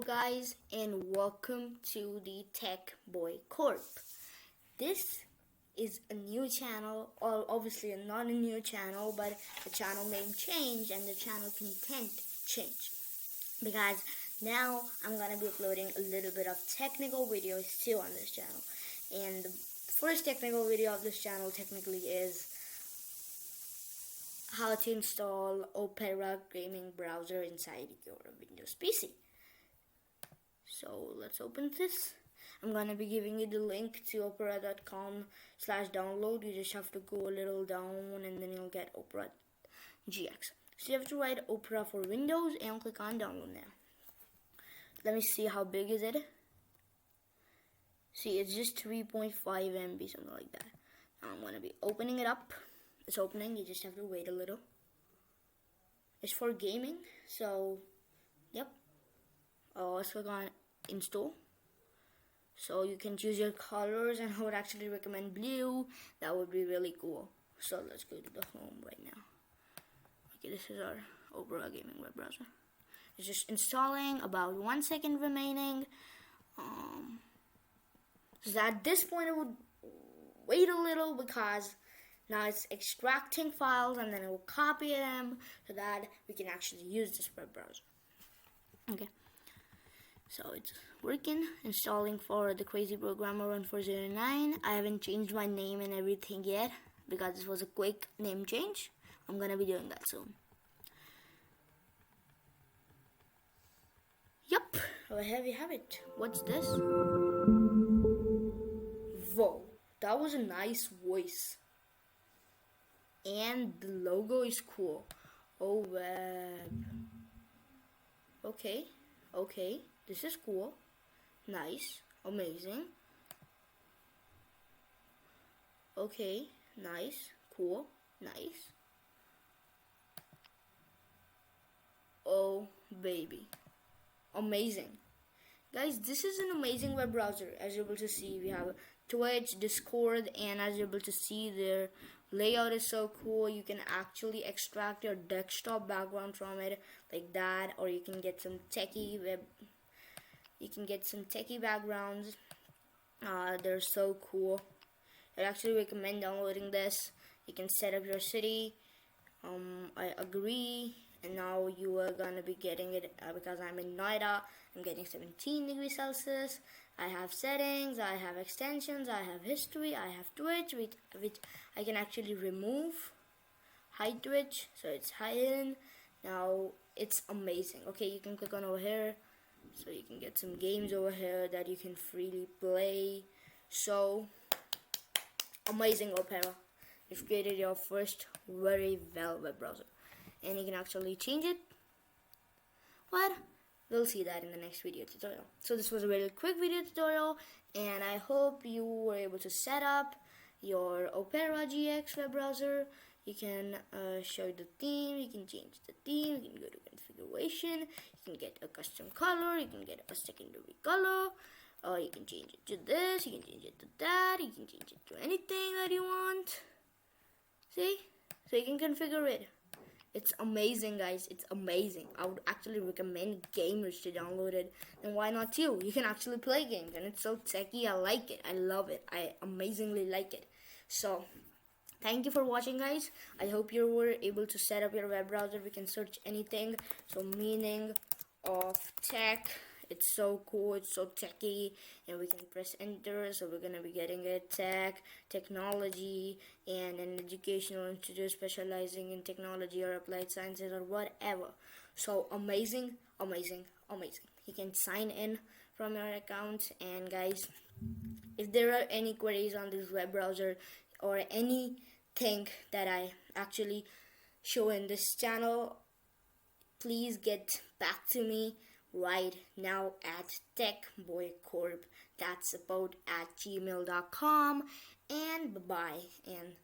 guys, and welcome to the TechBoy Corp. This is a new channel, or obviously not a new channel, but the channel name changed and the channel content changed. Because now I'm going to be uploading a little bit of technical videos too on this channel. And the first technical video of this channel technically is how to install Opera gaming browser inside your Windows PC. So let's open this. I'm gonna be giving you the link to opera.com/download. You just have to go a little down and then you'll get Opera GX. So you have to write Opera for Windows and click on download now. Let me see how big is it. See, it's just 3.5 MB, something like that. Now I'm gonna be opening it up. It's opening, you just have to wait a little. It's for gaming, so yep. Let's click on install. So you can choose your colors, and I would actually recommend blue. That would be really cool. So let's go to the home right now. Okay, this is our Opera gaming web browser. It's just installing, about 1 second remaining. So at this point I would wait a little because now it's extracting files and then it will copy them so that we can actually use this web browser. Okay. So it's working, installing for the Crazy Programmer 1409. I haven't changed my name and everything yet because this was a quick name change. I'm gonna be doing that soon. Yup, well, here we have it. What's this? Whoa, that was a nice voice. And the logo is cool. Oh, web. Okay. This is cool. Nice. Amazing. Okay. Nice. Cool. Nice. Oh, baby. Amazing. Guys, this is an amazing web browser. As you're able to see, we have Twitch, Discord, and as you're able to see, their layout is so cool. You can actually extract your desktop background from it like that, or you can get some techie backgrounds. They're so cool. I actually recommend downloading this. You can set up your city. I agree. And now you are gonna be getting it because I'm in Noida. I'm getting 17 degrees Celsius. I have settings, I have extensions, I have history, I have Twitch, which I can actually remove, hide Twitch, so it's hidden. Now it's amazing. Okay, you can click on over here, so you can get some games over here that you can freely play. So amazing, Opera. You've created your first very well web browser. And you can actually change it. But we'll see that in the next video tutorial. So this was a really quick video tutorial, and I hope you were able to set up your Opera GX web browser. You can show the theme, you can change the theme, you can go to configuration, you can get a custom color, you can get a secondary color, you can change it to this, you can change it to that, you can change it to anything that you want. See? So you can configure it. It's amazing, guys. It's amazing. I would actually recommend gamers to download it. And why not you? You can actually play games, and it's so techy. I like it. I love it. I amazingly like it. So, thank you for watching, guys. I hope you were able to set up your web browser. We can search anything. So, meaning of tech. It's so cool, it's so techy, and we can press enter. So we're gonna be getting it technology, and an educational institute specializing in technology or applied sciences or whatever. So amazing. You can sign in from your account. And guys, if there are any queries on this web browser or anything that I actually show in this channel, please get back to me right now at TechBoyCorp. That's about at gmail.com. And bye-bye and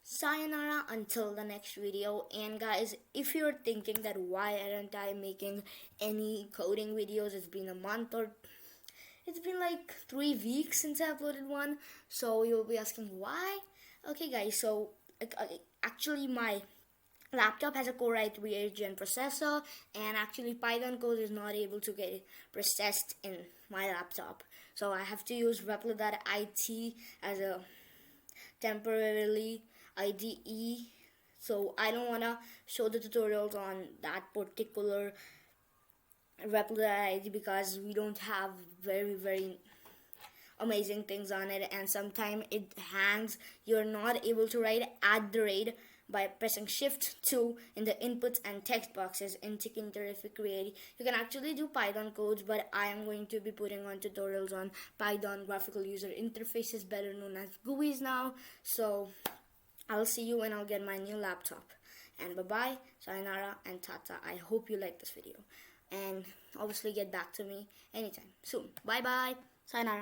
sayonara until the next video. And guys, if you're thinking that why aren't I making any coding videos, it's been a month, or it's been like 3 weeks since I uploaded one, so you'll be asking why. Okay guys, so actually my laptop has a Core i3 8th gen processor, and actually Python code is not able to get processed in my laptop. So I have to use repl.it as a temporarily IDE. So I don't want to show the tutorials on that particular repl.it because we don't have very amazing things on it, and sometimes it hangs. You're not able to write @ by pressing shift 2 in the inputs and text boxes in Tkinterrific Create. You can actually do Python codes, but I am going to be putting on tutorials on Python graphical user interfaces, better known as GUIs now. So I'll see you when I'll get my new laptop. And bye bye, sayonara, and tata. I hope you like this video, and obviously get back to me anytime soon. Bye bye, sayonara.